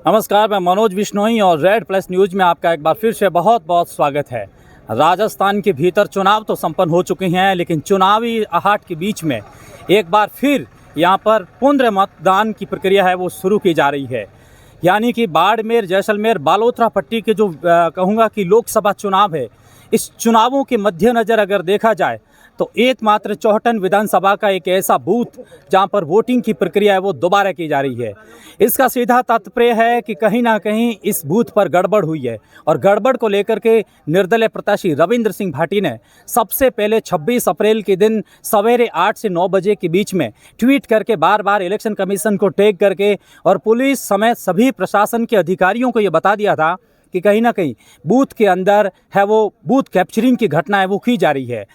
नमस्कार, मैं मनोज विश्नोई और रेड प्लस न्यूज में आपका एक बार फिर से बहुत बहुत स्वागत है। राजस्थान के भीतर चुनाव तो संपन्न हो चुके हैं, लेकिन चुनावी आहट के बीच में एक बार फिर यहाँ पर पुनर्मतदान की प्रक्रिया है वो शुरू की जा रही है। यानी कि बाड़मेर, जैसलमेर, बालोतरा पट्टी के जो कहूँगा कि लोकसभा चुनाव है, इस चुनावों के मद्देनज़र अगर देखा जाए तो एकमात्र चौहटन विधानसभा का एक ऐसा बूथ जहां पर वोटिंग की प्रक्रिया है वो दोबारा की जा रही है। इसका सीधा तात्पर्य है कि कहीं ना कहीं इस बूथ पर गड़बड़ हुई है और गड़बड़ को लेकर के निर्दलीय प्रत्याशी रविंद्र सिंह भाटी ने सबसे पहले 26 अप्रैल के दिन सवेरे 8 से 9 बजे के बीच में ट्वीट करके बार बार इलेक्शन कमीशन को टैग करके और पुलिस समेत सभी प्रशासन के अधिकारियों को ये बता दिया था कि कहीं ना कहीं बूथ के अंदर है वो बूथ कैप्चरिंग की घटना है वो की जा रही है।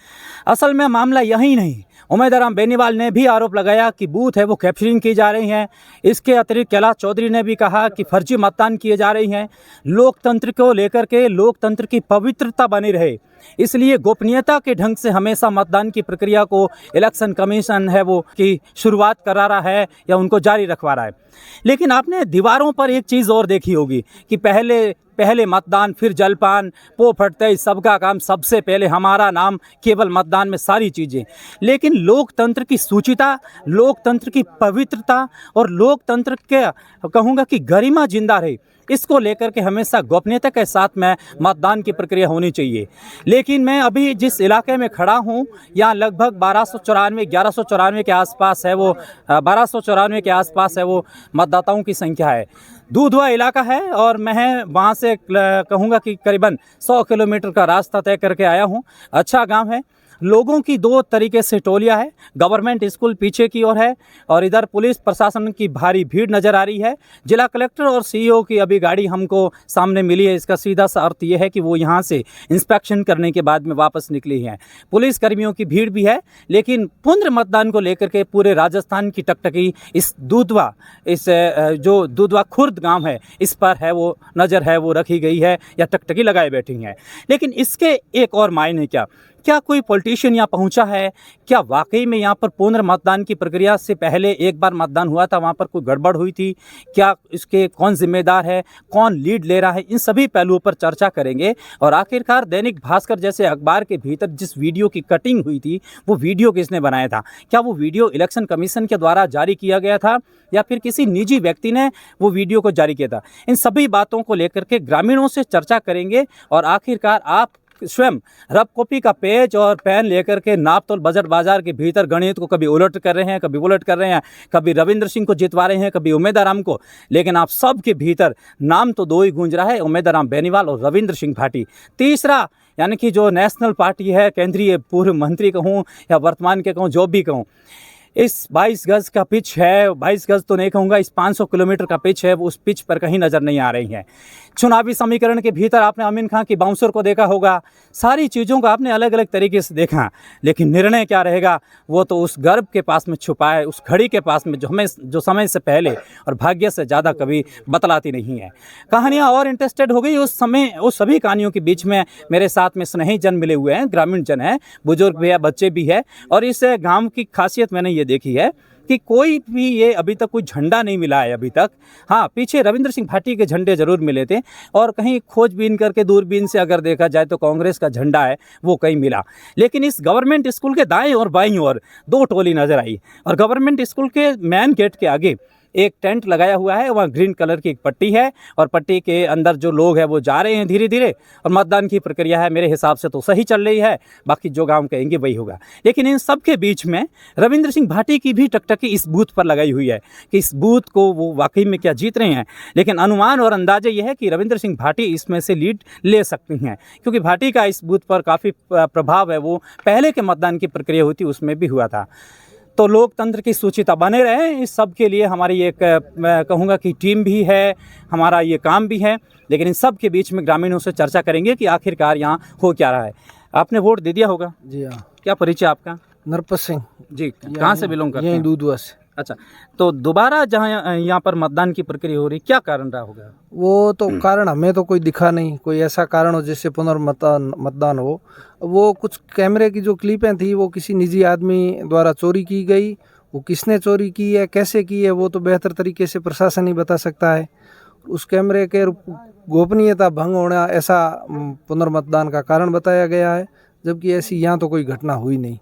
असल में मामला यही नहीं, उमेदराम बेनीवाल ने भी आरोप लगाया कि बूथ है वो कैप्चरिंग की जा रही हैं। इसके अतिरिक्त कैलाश चौधरी ने भी कहा कि फर्जी मतदान किए जा रही हैं। लोकतंत्र को लेकर के लोकतंत्र की पवित्रता बनी रहे, इसलिए गोपनीयता के ढंग से हमेशा मतदान की प्रक्रिया को इलेक्शन कमीशन है वो की शुरुआत करा रहा है या उनको जारी रखवा रहा है। लेकिन आपने दीवारों पर एक चीज़ और देखी होगी कि पहले मतदान, फिर जलपान, पो फटते सबका काम, सबसे पहले हमारा नाम, केवल मतदान में सारी चीज़ें। लेकिन लोकतंत्र की सूचिता, लोकतंत्र की पवित्रता और लोकतंत्र के कहूँगा कि गरिमा जिंदा रहे, इसको लेकर के हमेशा गोपनीयता के साथ में मतदान की प्रक्रिया होनी चाहिए। लेकिन मैं अभी जिस इलाके में खड़ा हूँ यहाँ लगभग 1194 के आसपास है वो 1294 के आसपास है वो मतदाताओं की संख्या है। दूधवा इलाका है और मैं वहाँ से कहूँगा कि करीबन 100 किलोमीटर का रास्ता तय करके आया हूँ। अच्छा गांव है। लोगों की दो तरीके से टोलियां है। गवर्नमेंट स्कूल पीछे की ओर है और इधर पुलिस प्रशासन की भारी भीड़ नज़र आ रही है। जिला कलेक्टर और सीईओ की अभी गाड़ी हमको सामने मिली है। इसका सीधा सा अर्थ ये है कि वो यहाँ से इंस्पेक्शन करने के बाद में वापस निकली हैं। पुलिस कर्मियों की भीड़ भी है, लेकिन पुनर्मतदान को लेकर के पूरे राजस्थान की टकटकी इस जो दूधवा खुर्द गाँव है इस पर है वो नज़र है वो रखी गई है या टकटकी लगाए बैठी हैं। लेकिन इसके एक और मायने क्या कोई पॉलिटिशियन यहाँ पहुँचा है? क्या वाकई में यहाँ पर पुनर्मतदान की प्रक्रिया से पहले एक बार मतदान हुआ था, वहाँ पर कोई गड़बड़ हुई थी? क्या इसके कौन जिम्मेदार है, कौन लीड ले रहा है, इन सभी पहलुओं पर चर्चा करेंगे। और आखिरकार दैनिक भास्कर जैसे अखबार के भीतर जिस वीडियो की कटिंग हुई थी वो वीडियो किसने बनाया था? क्या वो वीडियो इलेक्शन कमीशन के द्वारा जारी किया गया था या फिर किसी निजी व्यक्ति ने वो वीडियो को जारी किया था? इन सभी बातों को लेकर के ग्रामीणों से चर्चा करेंगे और आखिरकार आप स्वयं रफ कॉपी का पेज और पेन लेकर के नापतोल बजट बाजार के भीतर गणित को कभी उलट कर रहे हैं, कभी उलट कर रहे हैं, कभी रविंद्र सिंह को जितवा रहे हैं, कभी उमेदराम को। लेकिन आप सब के भीतर नाम तो दो ही गूंज रहा है, उमेदराम बेनीवाल और रविंद्र सिंह भाटी। तीसरा यानी कि जो नेशनल पार्टी है, केंद्रीय पूर्व मंत्री कहूँ या वर्तमान के कहूँ, जो भी कहूँ, इस 22 गज का पिच है, 22 गज तो नहीं कहूँगा, इस 500 किलोमीटर का पिच है, वो उस पिच पर कहीं नज़र नहीं आ रही है। चुनावी समीकरण के भीतर आपने अमीन खान की बाउंसर को देखा होगा, सारी चीज़ों को आपने अलग अलग तरीके से देखा, लेकिन निर्णय क्या रहेगा वो तो उस गर्भ के पास में छुपा है, उस घड़ी के पास में जो समय से पहले और भाग्य से ज़्यादा कभी बतलाती नहीं है। कहानियाँ और इंटरेस्टेड हो गई उस समय। उस सभी कहानियों के बीच में मेरे साथ में स्नेही जन मिले हुए हैं, ग्रामीण जन है, बुजुर्ग भी है, बच्चे भी है। और इस गाँव की खासियत मैंने ये देखी है कि कोई भी ये अभी तक कोई झंडा नहीं मिला है अभी तक। हाँ, पीछे रविंद्र सिंह भाटी के झंडे जरूर मिले थे और कहीं खोजबीन करके दूरबीन से अगर देखा जाए तो कांग्रेस का झंडा है वो कहीं मिला। लेकिन इस गवर्नमेंट स्कूल के दाएं और बाईं ओर दो टोली नजर आई और गवर्नमेंट स्कूल के मेन गेट के आगे एक टेंट लगाया हुआ है, वहाँ ग्रीन कलर की एक पट्टी है और पट्टी के अंदर जो लोग हैं वो जा रहे हैं धीरे धीरे और मतदान की प्रक्रिया है मेरे हिसाब से तो सही चल रही है। बाकी जो गांव कहेंगे वही होगा। लेकिन इन सब के बीच में रविंद्र सिंह भाटी की भी टकटकी इस बूथ पर लगाई हुई है कि इस बूथ को वो वाकई में क्या जीत रहे हैं। लेकिन अनुमान और अंदाजे ये है कि रविंद्र सिंह भाटी इसमें से लीड ले सकती हैं, क्योंकि भाटी का इस बूथ पर काफ़ी प्रभाव है वो पहले के मतदान की प्रक्रिया हुई थी उसमें भी हुआ था। तो लोकतंत्र की सूचिता बने रहे, इस सब के लिए हमारी एक मैं कहूँगा कि टीम भी है, हमारा ये काम भी है। लेकिन इन सब के बीच में ग्रामीणों से चर्चा करेंगे कि आखिरकार यहाँ हो क्या रहा है। आपने वोट दे दिया होगा? जी हाँ। क्या परिचय आपका? नरपत सिंह जी। कहाँ से बिलोंग करते हैं? यहीं दूधवा से। अच्छा, तो दोबारा जहाँ यहाँ पर मतदान की प्रक्रिया हो रही, क्या कारण रहा होगा? वो तो कारण हमें तो कोई दिखा नहीं, कोई ऐसा कारण हो जिससे पुनर्मतदान हो। वो कुछ कैमरे की जो क्लिपें थी वो किसी निजी आदमी द्वारा चोरी की गई। वो किसने चोरी की है, कैसे की है, वो तो बेहतर तरीके से प्रशासन ही बता सकता है। उस कैमरे के गोपनीयता भंग होना ऐसा पुनर्मतदान का कारण बताया गया है, जबकि ऐसी यहाँ तो कोई घटना हुई नहीं।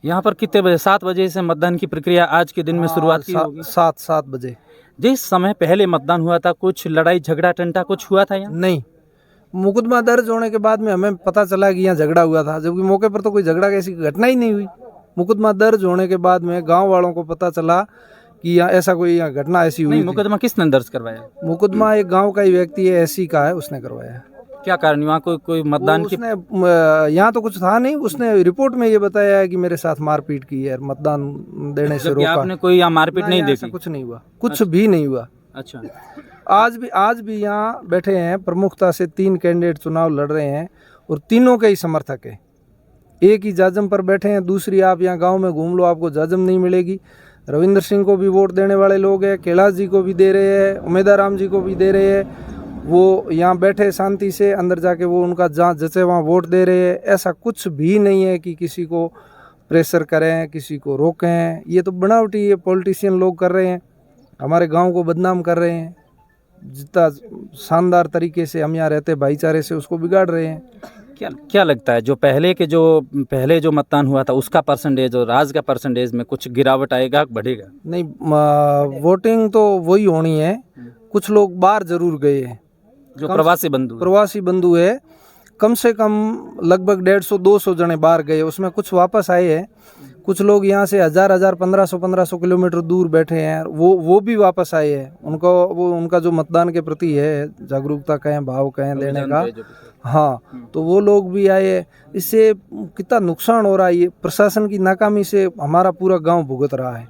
यहाँ पर कितने बजे, 7 बजे से मतदान की प्रक्रिया आज के दिन में शुरुआत की होगी? 7 बजे। जिस समय पहले मतदान हुआ था, कुछ लड़ाई झगड़ा टंटा कुछ हुआ था यहाँ? नहीं, मुकदमा दर्ज होने के बाद में हमें पता चला कि यहाँ झगड़ा हुआ था, जबकि मौके पर तो कोई झगड़ा कैसी घटना ही नहीं हुई। मुकदमा दर्ज होने के बाद में गांव वालों को पता चला कि यहाँ ऐसा कोई यहाँ घटना ऐसी हुई नहीं, थी। मुकदमा किसने दर्ज करवाया? मुकदमा एक गांव का ही व्यक्ति है, ऐसी का है, उसने करवाया। क्या कारण, वहाँ कोई मतदान की? उसने यहाँ तो कुछ था नहीं, उसने रिपोर्ट में ये बताया है कि मेरे साथ मारपीट की है, मतदान देने से रोका। आपने कोई यहाँ मारपीट नहीं देखी? कुछ नहीं हुआ, कुछ भी नहीं हुआ। अच्छा, आज भी यहाँ बैठे हैं, प्रमुखता से 3 कैंडिडेट चुनाव लड़ रहे हैं और तीनों के ही समर्थक है। एक ही जाजम पर बैठे हैं, दूसरी आप यहाँ गांव में घूम लो, आपको जाजम नहीं मिलेगी। रविंद्र सिंह को भी वोट देने वाले लोग हैं, कैलाश जी को भी दे रहे हैं, उमेदाराम जी को भी दे रहे हैं। वो यहाँ बैठे शांति से, अंदर जाके वो उनका जहाँ जैसे वहाँ वोट दे रहे हैं। ऐसा कुछ भी नहीं है कि किसी को प्रेशर करें, किसी को रोकें। ये तो बनावटी ये पॉलिटिशियन लोग कर रहे हैं, हमारे गांव को बदनाम कर रहे हैं। जितना शानदार तरीके से हम यहाँ रहते भाईचारे से, उसको बिगाड़ रहे हैं। क्या लगता है, जो पहले जो मतदान हुआ था उसका परसेंटेज और आज का परसेंटेज में कुछ गिरावट आएगा, बढ़ेगा? नहीं, वोटिंग तो वही होनी है। कुछ लोग बाहर जरूर गए हैं, जो प्रवासी बंधु है, कम से कम लगभग 150-200 जने बाहर गए, उसमें कुछ वापस आए हैं। कुछ लोग यहाँ से 1000 1500 किलोमीटर दूर बैठे हैं, वो भी वापस आए हैं। उनका जो मतदान के प्रति है जागरूकता कहें, भाव कहें लेने का, हाँ, तो वो लोग भी आए। इससे कितना नुकसान हो रहा है, ये प्रशासन की नाकामी से हमारा पूरा गांव भुगत रहा है।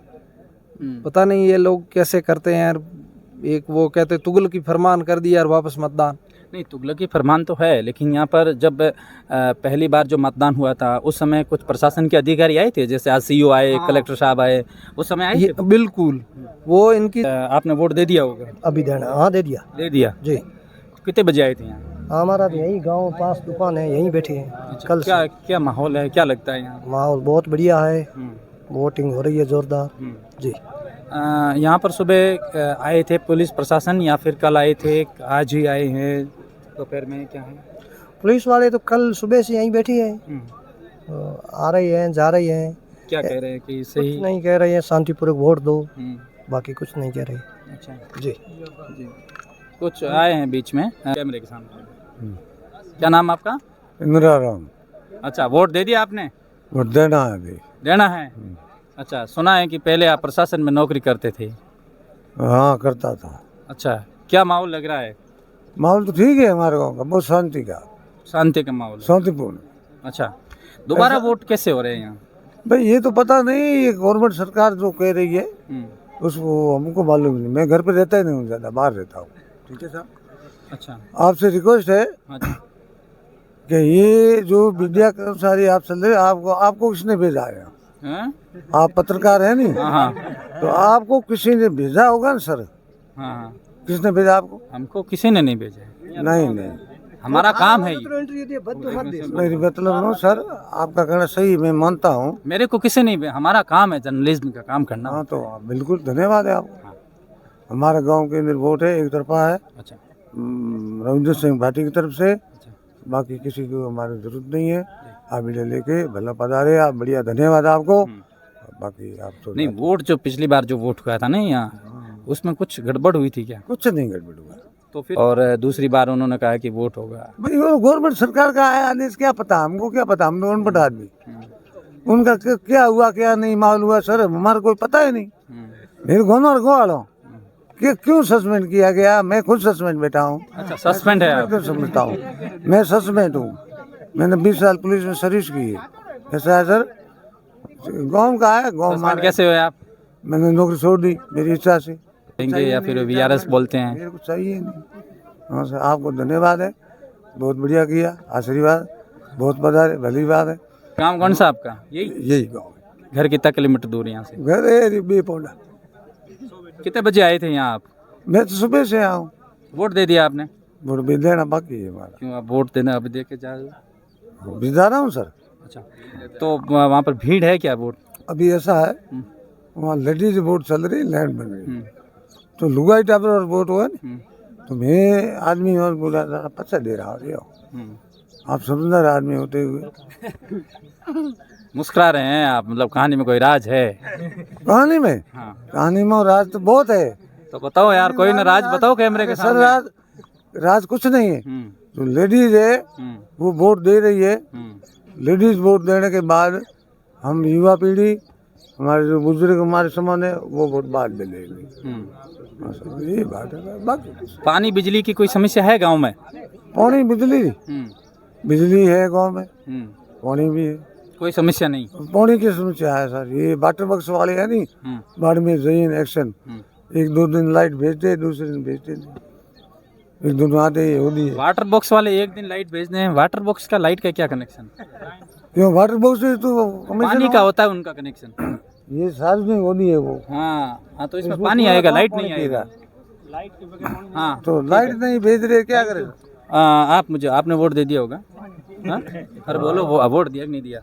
पता नहीं ये लोग कैसे करते हैं। एक वो कहते तुगलक की फरमान कर दिया और वापस मतदान। नहीं, तुगलक की फरमान तो है, लेकिन यहाँ पर जब पहली बार जो मतदान हुआ था उस समय कुछ प्रशासन के अधिकारी आए थे, जैसे आज सीईओ आए, कलेक्टर साहब आए, उस समय आए थे? बिल्कुल, वो इनकी। आपने वोट दे दिया होगा? अभी देना, हाँ दे दिया जी। कितने बजे आए थे यहाँ? हमारा तो यही गांव पास दुकान है, यहीं बैठे हैं। अच्छा, कल क्या माहौल है, क्या लगता है यहाँ? माहौल बहुत बढ़िया है, वोटिंग हो रही है जोरदार जी। यहाँ पर सुबह आए थे पुलिस प्रशासन या फिर कल आए थे, आज ही आए हैं दोपहर में, क्या है? पुलिस वाले तो कल सुबह से यहीं बैठे हैं, आ रही हैं, जा रही हैं। क्या कह रहे हैं कि सही? कुछ नहीं कह रहे हैं, शांतिपूर्वक वोट दो, बाकी कुछ नहीं कह रहे। अच्छा जी, कुछ आए हैं बीच में कैमरे के सामने। क्या नाम आपका? इंदिरा राम। अच्छा, वोट दे दिया आपने? वोट देना है अभी। देना है? अच्छा, सुना है कि पहले आप प्रशासन में नौकरी करते थे? हाँ, करता था। अच्छा, क्या माहौल लग रहा है? माहौल तो ठीक है हमारे गाँव का, बहुत शांति का माहौल है। शांतिपूर्ण। अच्छा, दोबारा वोट कैसे हो रहे हैं यहाँ? भाई ये तो पता नहीं, ये गवर्नमेंट सरकार जो कह रही है उसको हमको मालूम नहीं। मैं घर पे रहता ही नहीं हूँ, ज़्यादा बाहर रहता हूँ। ठीक है साहब। अच्छा, आपसे रिक्वेस्ट है कि ये जो मीडिया कर्मचारी आप चल रहे, आपको किसने भेजा है? आप पत्रकार है नहीं? हाँ, तो आपको किसी ने भेजा होगा ना सर? हाँ। किसने भेजा आपको? हमको किसी ने नहीं भेजा। नहीं, हमारा काम है ये। मेरी मतलब नो सर, आपका कहना सही, मैं मानता हूँ। मेरे को किसी नहीं भेजा, हमारा काम है जर्नलिज्म का काम करना। हाँ, तो बिल्कुल धन्यवाद है आपको। हमारे गांव के अंदर वोट है, एक तरफा है। अच्छा, रविंद्र सिंह भाटी की तरफ से, बाकी किसी को हमारी जरूरत नहीं है। आप मीडिया लेके भला पधारे, आप बढ़िया, धन्यवाद आपको। बाकी आप तो नहीं, वोट जो पिछली बार जो वोट हुआ था ना यहाँ, उसमें कुछ गड़बड़ हुई थी क्या? कुछ नहीं गड़बड़ हुआ। तो फिर और दूसरी बार उन्होंने कहा कि वोट होगा। भाई वो गवर्नमेंट सरकार का है आदेश, क्या पता हमको, क्या पता, हम अनपढ़ आदमी। उनका क्या हुआ क्या नहीं मालूम हुआ सर, हमारा कोई पता ही नहीं। मेरे गाँव वालों कि क्यों सस्पेंड किया गया, मैं खुद सस्पेंड बैठा हूँ। अच्छा, सस्पेंड है आप? समझता हूँ मैं सस्पेंड हूँ, मैंने 20 साल पुलिस में सर्विस की है। ऐसा है सर, गांव का है, गांव में। कैसे हुए आप? मैंने नौकरी छोड़ दी मेरी इच्छा से। देंगे या फिर वीआरएस बोलते हैं? मेरे को चाहिए नहीं। हाँ सर, आपको धन्यवाद है, बहुत बढ़िया किया, आशीर्वाद, बहुत पधारे, भली बात है। काम कौन सा आपका? यही गाँव है। घर कितना किलोमीटर दूर यहाँ से? घर है बेपौंडा। कितने बजे आए थे यहाँ आप? मैं तो सुबह से आया हूँ। वोट दे दिया आपने? वोट भी देना बाकी है हमारा। क्यों आप वोट देना अभी दे के जा रहे हो? भी जा रहा हूँ सर। अच्छा, तो वहाँ पर भीड़ है क्या वोट? अभी ऐसा है, वहाँ लेडीज वोट चल रही, लाइन बन रही, तो लुगाई टाइप और वोट हुआ नहीं, तो मैं आदमी और बोला था पैसा दे रहा हो, आप समझदार आदमी होते हुए मुस्कुरा रहे हैं आप, मतलब कहानी में कोई राज है? कहानी में, हाँ, कहानी में राज तो बहुत है तो बताओ यार, कोई ना राज बताओ कैमरे के सर। सामने। राज कुछ नहीं है। हम्म, जो लेडीज है हम्म, वो वोट दे रही है। हम्म, लेडीज वोट देने के बाद हम युवा पीढ़ी, हमारे जो बुजुर्ग हमारे समान है, वो वोट बाद में लेंगे। हम्म। ये बात है। बाकी पानी बिजली की कोई समस्या है गांव में? पानी बिजली, बिजली है गांव में, पानी भी है, कोई समस्या नहीं। पानी की समस्या है सर। ये वाटर बक्स वाले है नहीं, बाड़मेर जहीन एक्शन, एक दो दिन लाइट भेजते, दूसरे दिन भेजते नहीं, एक दो दिन आते ही होती है। वाटर बॉक्स वाले एक दिन लाइट भेजते हैं, वाटर बॉक्स का लाइट का क्या कनेक्शन? क्यों वाटर बॉक्स से तो पानी का होता है उनका कनेक्शन। ये सार्वजनिक होती है वो। हाँ, तो इसमें पानी आएगा, लाइट नहीं आएगा। हाँ, तो लाइट नहीं भेज रहे, क्या करें? आप मुझे, आपने वोट दे दिया होगा? हाँ? अरे बोलो, वो वोट दिया कि नहीं दिया?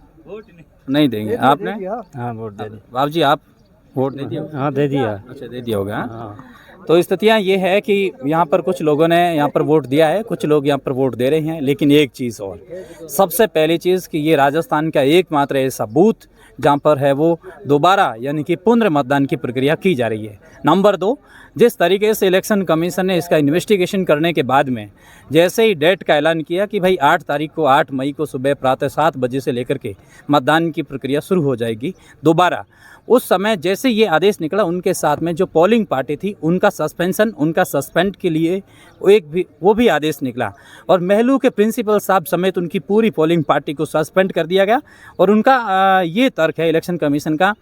नहीं देंगे आपने? हाँ वोट दे दी। बाबू जी आप वोट दे दिया होगा? हाँ दे दिया। अच्छा, दे दिया होगा। हाँ। तो स्थितियाँ ये है कि यहाँ पर कुछ लोगों ने यहाँ पर वोट दिया है, कुछ लोग यहाँ पर वोट दे रहे हैं, लेकिन एक चीज़ और, सबसे पहली चीज़ कि ये राजस्थान का एकमात्र ऐसा बूथ जहाँ पर है वो दोबारा यानी कि पुनर्मतदान की प्रक्रिया की जा रही है। नंबर 2, जिस तरीके से इलेक्शन कमीशन ने इसका इन्वेस्टिगेशन करने के बाद में जैसे ही डेट का ऐलान किया कि भाई 8 तारीख को 8 मई को सुबह प्रातः 7 बजे से लेकर के मतदान की प्रक्रिया शुरू हो जाएगी दोबारा, उस समय जैसे ये आदेश निकला, उनके साथ में जो पोलिंग पार्टी थी उनका सस्पेंशन, उनका सस्पेंड के लिए वो भी आदेश निकला और महलू के प्रिंसिपल साहब समेत उनकी पूरी पोलिंग पार्टी को सस्पेंड कर दिया गया। और उनका ये तर्क है इलेक्शन कमीशन का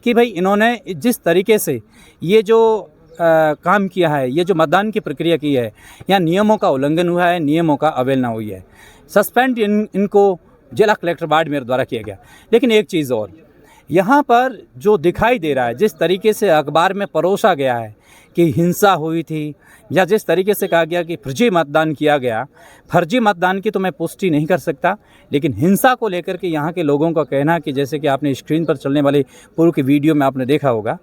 कि भाई इन्होंने जिस तरीके से ये जो काम किया है, ये जो मतदान की प्रक्रिया की है, यहाँ नियमों का उल्लंघन हुआ है, नियमों का अवहेलना हुई है। सस्पेंड इनको जिला कलेक्टर बाड़मेर द्वारा किया गया। लेकिन एक चीज़ और, यहाँ पर जो दिखाई दे रहा है, जिस तरीके से अखबार में परोसा गया है कि हिंसा हुई थी, या जिस तरीके से कहा गया कि फर्जी मतदान किया गया, फर्जी मतदान की तो मैं पुष्टि नहीं कर सकता, लेकिन हिंसा को लेकर के यहाँ के लोगों का कहना कि जैसे कि आपने स्क्रीन पर चलने वाले पूर्व की वीडियो में आपने देखा होगा,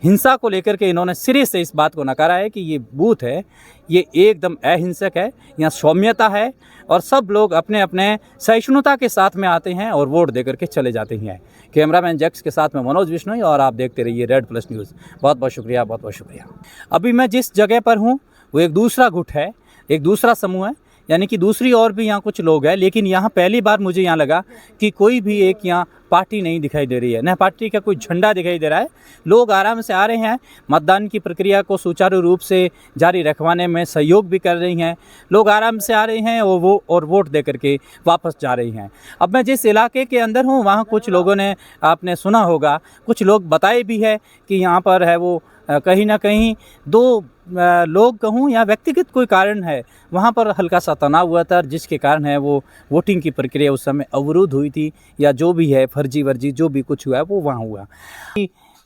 हिंसा को लेकर के इन्होंने सिरे से इस बात को नकारा है कि ये बूथ है, ये एकदम अहिंसक है, यहाँ सौम्यता है और सब लोग अपने अपने सहिष्णुता के साथ में आते हैं और वोट देकर के चले जाते हैं। कैमरामैन जैक्स के साथ में मनोज विश्नोई और आप देखते रहिए रेड प्लस न्यूज़। बहुत बहुत शुक्रिया, बहुत बहुत शुक्रिया। अभी मैं जिस जगह पर हूँ वो एक दूसरा गुट है, एक दूसरा समूह है, यानी कि दूसरी और भी यहाँ कुछ लोग हैं, लेकिन यहाँ पहली बार मुझे यहाँ लगा कि कोई भी एक यहाँ पार्टी नहीं दिखाई दे रही है, न पार्टी का कोई झंडा दिखाई दे रहा है। लोग आराम से आ रहे हैं, मतदान की प्रक्रिया को सुचारू रूप से जारी रखवाने में सहयोग भी कर रही हैं। लोग आराम से आ रहे हैं और वोट दे करके वापस जा रही हैं। अब मैं जिस इलाके के अंदर हूँ वहाँ कुछ लोगों ने, आपने सुना होगा, कुछ लोग बताए भी है कि यहाँ पर है वो कहीं ना कहीं दो लोग कहूँ या व्यक्तिगत कोई कारण है, वहाँ पर हल्का सा तनाव हुआ था, जिसके कारण है वो वोटिंग की प्रक्रिया उस समय अवरुद्ध हुई थी, या जो भी है फर्जी वर्जी जो भी कुछ हुआ है वो वहाँ हुआ।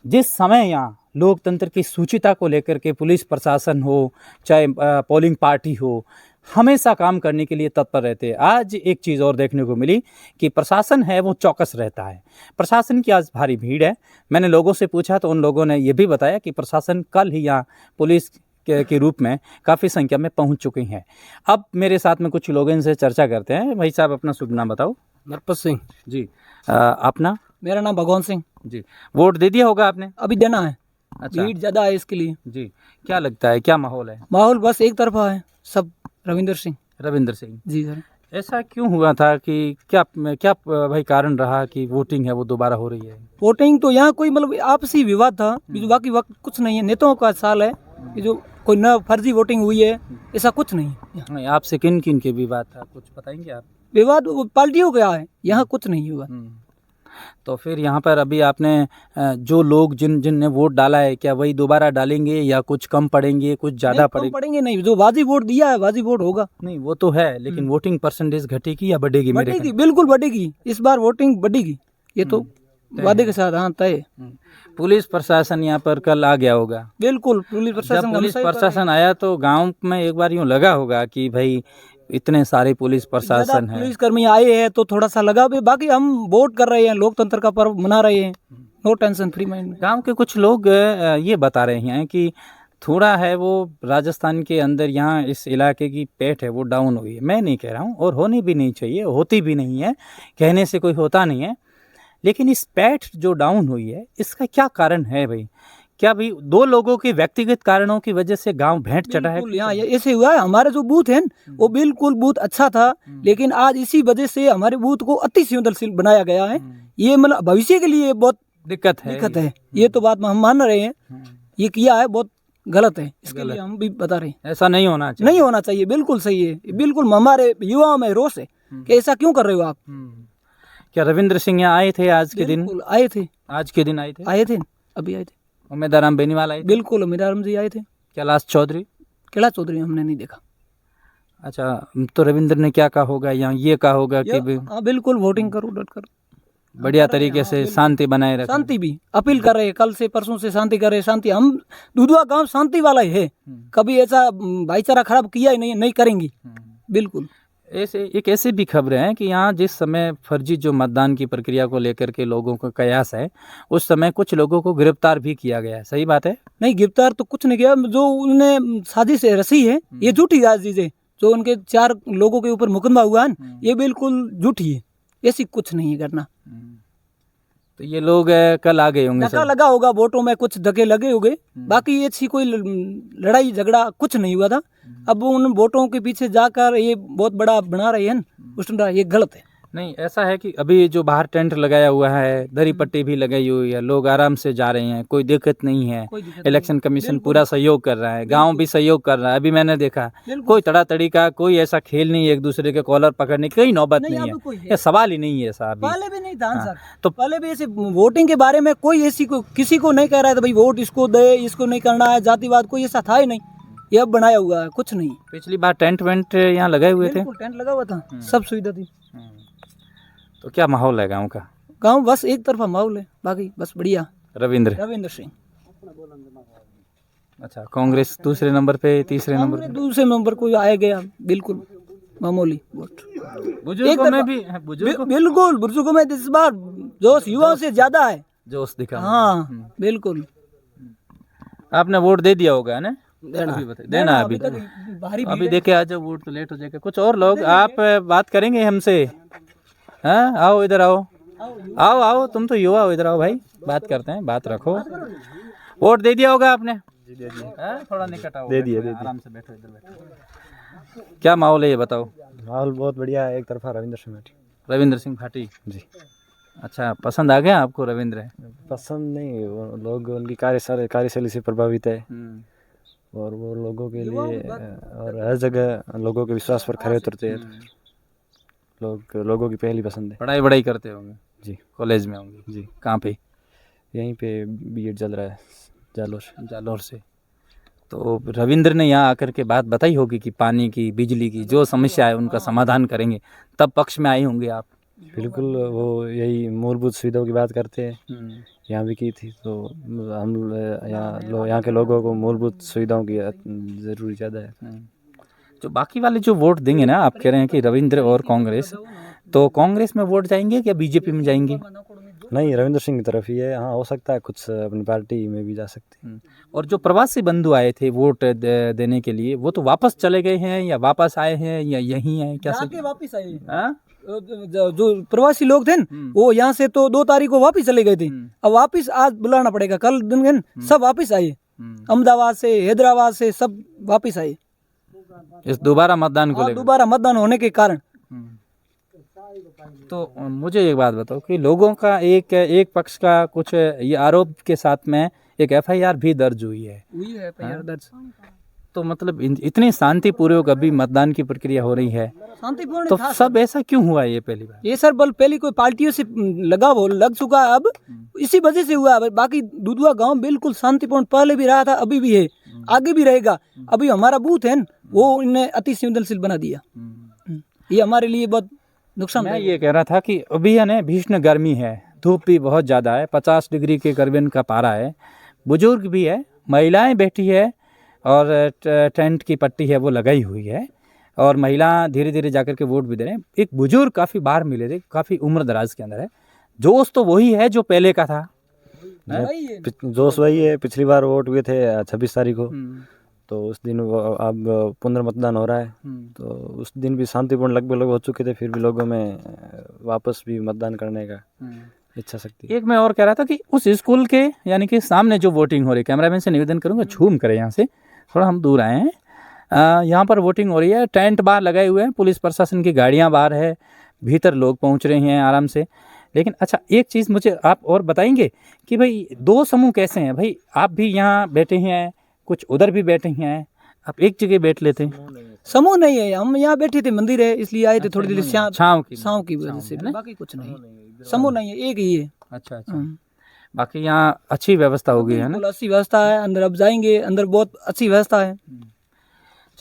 जिस समय यहाँ लोकतंत्र की सूचिता को लेकर के पुलिस प्रशासन हो चाहे पोलिंग पार्टी हो, हमेशा काम करने के लिए तत्पर रहते हैं। आज एक चीज़ और देखने को मिली कि प्रशासन है वो चौकस रहता है। प्रशासन की आज भारी भीड़ है। मैंने लोगों से पूछा तो उन लोगों ने ये भी बताया कि प्रशासन कल ही यहाँ पुलिस के रूप में काफ़ी संख्या में पहुँच चुके हैं। अब मेरे साथ में कुछ लोग इनसे चर्चा करते हैं। भाई साहब अपना शुभ नाम बताओ। नरपत सिंह जी। अपना? मेरा नाम भगवान सिंह। जी। वोट दे दिया होगा आपने? अभी देना है। अच्छा। भीड़ ज़्यादा है इसके लिए। जी। क्या लगता है, क्या माहौल है? माहौल बस एक तरफा है, सब रविंदर सिंह। रविंदर सिंह जी सर। ऐसा क्यों हुआ था कि क्या भाई कारण रहा कि वोटिंग है वो दोबारा हो रही है? वोटिंग तो यहाँ कोई मतलब आपसी विवाद था, बाकी वक्त कुछ नहीं है। नेताओं का साल है कि जो कोई न फर्जी वोटिंग हुई है, ऐसा कुछ नहीं है। आपसे किन किन के विवाद था, कुछ बताएंगे आप? विवाद पार्टियों का है, यहाँ कुछ नहीं हुआ। तो फिर यहाँ पर अभी आपने जो लोग जिनने वोट डाला है, क्या वही दोबारा डालेंगे या कुछ कम पड़ेंगे, कुछ ज़्यादा पड़ेंगे? नहीं, जो वाजिब वोट दिया है वाजिब वोट होगा। नहीं वो तो है, लेकिन वोटिंग परसेंटेज घटेगी या बढ़ेगी? बढ़ेगी, बिल्कुल बढ़ेगी। इस बार वोटिंग बढ़ेगी, ये तो वादे के साथ। हाँ तय। पुलिस प्रशासन यहाँ पर कल आ गया होगा? बिल्कुल, पुलिस प्रशासन आया तो गाँव में एक बार यूँ लगा होगा कि भाई इतने सारे पुलिस प्रशासन है, पुलिस कर्मी आए हैं तो थोड़ा सा लगा भी। बाकी हम वोट कर रहे हैं, लोकतंत्र का पर्व मना रहे हैं, नो टेंशन, फ्री माइंड में। गांव के कुछ लोग ये बता रहे हैं कि थोड़ा है वो राजस्थान के अंदर यहाँ इस इलाके की पैठ है वो डाउन हुई है। मैं नहीं कह रहा हूँ और होनी भी नहीं चाहिए, होती भी नहीं है, कहने से कोई होता नहीं है, लेकिन इस पैठ जो डाउन हुई है इसका क्या कारण है भाई? क्या भाई दो लोगों के व्यक्तिगत कारणों की वजह से गांव भेंट चढ़ा है? बिल्कुल, यहाँ ऐसे हुआ है। हमारा जो बूथ है न, वो बिल्कुल बूथ अच्छा था, लेकिन आज इसी वजह से हमारे बूथ को अति संवेदनशील बनाया गया है। ये मतलब भविष्य के लिए बहुत दिक्कत है। ये तो बात हम मान रहे हैं, ये किया है बहुत गलत है, इसके लिए हम भी बता रहे हैं ऐसा नहीं होना चाहिए। नहीं होना चाहिए, बिल्कुल सही है। बिल्कुल हमारे युवाओं में रोष है कि ऐसा क्यों कर रहे हो आप। क्या रविंद्र सिंह यहाँ आए थे आज के दिन? बिल्कुल आए थे, आज के दिन आए थे, अभी आए थे। उम्मीदवार राम बेनीवाल आए थे? बिल्कुल उम्मीदवार जी आए थे। कैलाश चौधरी? कैलाश चौधरी हमने नहीं देखा। अच्छा, तो रविंद्र ने क्या कहा होगा या ये कहा होगा कि हाँ बिल्कुल वोटिंग करो, डट कर बढ़िया तरीके से शांति बनाए रखें? शांति भी अपील कर रहे हैं, कल से परसों से शांति कर रहे हैं। शांति, हम दुधवा गांव शांति वाला ही है, कभी ऐसा भाईचारा खराब किया ही नहीं, नहीं करेंगी बिल्कुल। एक ऐसी भी खबर है कि यहाँ जिस समय फर्जी जो मतदान की प्रक्रिया को लेकर के लोगों का कयास है, उस समय कुछ लोगों को गिरफ्तार भी किया गया है, सही बात है? नहीं, गिरफ्तार तो कुछ नहीं किया, जो उन्होंने साजिश रची है ये झूठी साजिश है। जो उनके 4 लोगों के ऊपर मुकदमा हुआ है ये बिल्कुल झूठी है, ऐसी कुछ नहीं करना। तो ये लोग कल आ गए होंगे, धक्का लगा होगा वोटों में, कुछ धक्के लगे होंगे, बाकी ऐसी कोई लड़ाई झगड़ा कुछ नहीं हुआ था। अब उन वोटों के पीछे जाकर ये बहुत बड़ा बना रहे हैं उसका, ये गलत है। नहीं, ऐसा है कि अभी जो बाहर टेंट लगाया हुआ है, दरी पट्टी भी लगाई हुई है, लोग आराम से जा रहे हैं, कोई दिक्कत नहीं है। इलेक्शन कमीशन पूरा सहयोग कर रहा है, गांव भी सहयोग कर रहा है। अभी मैंने देखा कोई तड़ातड़ी का कोई ऐसा खेल नहीं है, एक दूसरे के कॉलर पकड़ने की कोई नौबत नहीं है, ये सवाल ही नहीं है साहब। पहले भी नहीं था सर, तो पहले भी ऐसे वोटिंग के बारे में कोई ऐसी किसी को नहीं कह रहा है भाई वोट इसको दे, इसको नहीं करना है, जातिवाद कोई ऐसा था ही नहीं। ये अब बनाया हुआ है, कुछ नहीं। पिछली बार टेंट वेंट यहाँ लगाए हुए थे, टेंट लगा हुआ था, सब सुविधा थी। तो क्या माहौल है गाँव का? गाँव बस एक तरफा माहौल है, बाकी बस बढ़िया। रविंद्र सिंह। अच्छा, कांग्रेस दूसरे नंबर पे, तीसरे नंबर पे? दूसरे नंबर को आया गया, बिल्कुल मामूली वोट। बुजुर्गों में भी बिल्कुल बुजुर्गों में इस बार जोश युवाओं से ज्यादा है, जोश दिखा। हाँ बिल्कुल। आपने वोट दे दिया होगा ना? देना अभी भारी अभी देखे आ जाओ, वोट तो लेट हो जाएगा। कुछ और लोग आप बात करेंगे हमसे? हाँ, आओ इधर आओ, आओ आओ, तुम तो युवा हो, इधर आओ भाई, बात करते हैं, बात रखो। वोट दे दिया होगा आपने? थोड़ा निकट आओ, दे दिया, आराम से बैठो, इधर बैठो। क्या माहौल है ये बताओ? माहौल बहुत बढ़िया है, एक तरफा रविंद्र सिंह भाटी जी। अच्छा, पसंद आ गया आपको रविंद्र? पसंद नहीं, वो लोग उनकी कार्यशैली से प्रभावित है और वो लोगों के लिए और हर जगह लोगों के विश्वास पर खरे उतरते हैं। लोगों की पहली पसंद है। पढ़ाई करते होंगे जी, कॉलेज में होंगे जी। कहाँ पे? यहीं पे बीएड चल रहा है, जालोर से। तो रविंद्र ने यहाँ आकर के बात बताई होगी कि पानी की, बिजली की जो समस्या है उनका समाधान करेंगे, तब पक्ष में आए होंगे आप? बिल्कुल, वो यही मूलभूत सुविधाओं की बात करते हैं, यहाँ भी की थी। तो हम यहाँ के लोगों को मूलभूत सुविधाओं की ज़रूरी ज़्यादा है। जो बाकी वाले जो वोट देंगे ना, आप कह रहे हैं कि रविंद्र और कांग्रेस, तो कांग्रेस में वोट जाएंगे क्या बीजेपी में जाएंगे? नहीं, रविंद्र सिंह की तरफ ही है। हाँ, हो सकता है कुछ अपनी पार्टी में भी जा सकते हैं। और जो प्रवासी बंधु आए थे वोट देने के लिए, वो तो वापस चले गए हैं या वापस आए हैं या यहीं हैं? क्या वापस आए? जो प्रवासी लोग थे वो यहाँ से तो 2 तारीख को वापस चले गए थे, अब वापस आज बुलाना पड़ेगा, कल दिन सब वापस आए, अहमदाबाद से, हैदराबाद से सब वापस आए इस दोबारा मतदान को लेकर। दोबारा मतदान होने के कारण। तो मुझे एक बात बताओ कि लोगों का एक पक्ष का कुछ ये आरोप के साथ में एक एफआईआर भी दर्ज हुई है। एफआईआर दर्ज। तो मतलब इतनी शांतिपूर्वक अभी मतदान की प्रक्रिया हो रही है, शांतिपूर्ण तो सब ऐसा क्यों हुआ ये पहली बार? ये सर बल पहली कोई पार्टियों से लग चुका है, अब इसी वजह से हुआ। बाकी दुधवा गांव बिल्कुल शांतिपूर्ण पहले भी रहा था, अभी भी है, आगे भी रहेगा। अभी हमारा बूथ है वो इन्हें अति संवेदनशील बना दिया, ये हमारे लिए बहुत नुकसान। मैं ये कह रहा था कि अभी है ना भीषण गर्मी है, धूप भी बहुत ज़्यादा है, 50 डिग्री के करीबन का पारा है, बुजुर्ग भी है, महिलाएं बैठी है और टेंट की पट्टी है वो लगाई हुई है और महिला धीरे धीरे जाकर के वोट भी दे रहे हैं। एक बुजुर्ग काफ़ी बाहर मिले थे, काफ़ी उम्र दराज के अंदर है, जोश तो वही है जो पहले का था, वही है। जोश वही है, पिछली बार वोट हुए थे 26 तारीख को, तो उस दिन अब पुनर्मतदान हो रहा है, तो उस दिन भी शांतिपूर्ण लगभग लोग हो चुके थे, फिर भी लोगों में वापस भी मतदान करने का इच्छा शक्ति। एक मैं और कह रहा था कि उस स्कूल के यानी कि सामने जो वोटिंग हो रही है, कैमरामैन से निवेदन करूंगा झूम करें यहाँ से, थोड़ा हम दूर आए हैं, यहाँ पर वोटिंग हो रही है, टेंट बाहर लगाए हुए हैं, पुलिस प्रशासन की गाड़ियाँ बाहर है, भीतर लोग पहुँच रहे हैं आराम से। लेकिन अच्छा एक चीज़ मुझे आप और बताएंगे कि भाई दो समूह कैसे हैं भाई, आप भी यहाँ बैठे हैं, कुछ उधर भी बैठे हैं, आप एक जगह बैठ लेते हैं? समूह नहीं है, हम यहाँ बैठे थे, मंदिर है इसलिए आए थे, थोड़ी देर छाँव की वजह से, बाकी कुछ नहीं, समूह नहीं है, एक ही है। अच्छा अच्छा, बाकी यहाँ अच्छी व्यवस्था हो गई है ना? बिल्कुल अच्छी व्यवस्था है, अंदर अब जाएंगे, अंदर बहुत अच्छी व्यवस्था है।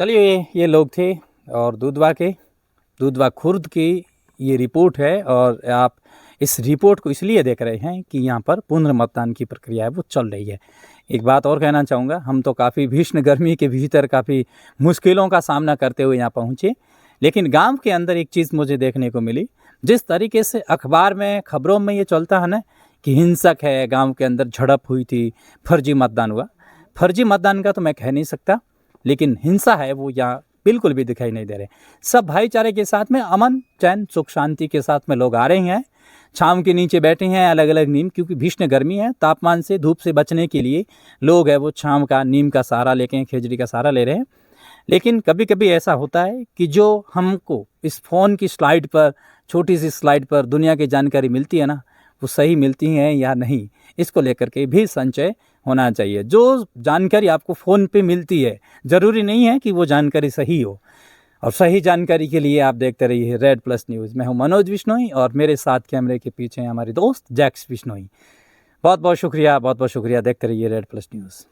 चलिए ये लोग थे और दूधवा खुर्द की ये रिपोर्ट है, और आप इस रिपोर्ट को इसलिए देख रहे हैं कि यहाँ पर पुनर्मतदान की प्रक्रिया है वो चल रही है। एक बात और कहना चाहूँगा, हम तो काफ़ी भीषण गर्मी के भीतर काफ़ी मुश्किलों का सामना करते हुए यहाँ पहुँचे, लेकिन गांव के अंदर एक चीज़ मुझे देखने को मिली, जिस तरीके से अखबार में खबरों में ये चलता है ना कि हिंसक है, गांव के अंदर झड़प हुई थी, फर्जी मतदान हुआ, फर्जी मतदान का तो मैं कह नहीं सकता, लेकिन हिंसा है वो यहाँ बिल्कुल भी दिखाई नहीं दे रहे। सब भाईचारे के साथ में अमन चैन सुख शांति के साथ में लोग आ रहे हैं, छाँव के नीचे बैठे हैं, अलग अलग नीम, क्योंकि भीषण गर्मी है, तापमान से धूप से बचने के लिए लोग है वो छाँव का नीम का सहारा लेके हैं, खेजड़ी का सहारा ले रहे हैं। लेकिन कभी कभी ऐसा होता है कि जो हमको इस फ़ोन की स्लाइड पर, छोटी सी स्लाइड पर दुनिया की जानकारी मिलती है ना, वो सही मिलती हैं या नहीं, इसको लेकर के भी संचय होना चाहिए। जो जानकारी आपको फ़ोन पे मिलती है ज़रूरी नहीं है कि वो जानकारी सही हो, और सही जानकारी के लिए आप देखते रहिए रेड प्लस न्यूज़। मैं हूं मनोज बिश्नोई और मेरे साथ कैमरे के पीछे हैं हमारे दोस्त जैक्स बिश्नोई। बहुत बहुत शुक्रिया देखते रहिए रेड प्लस न्यूज़।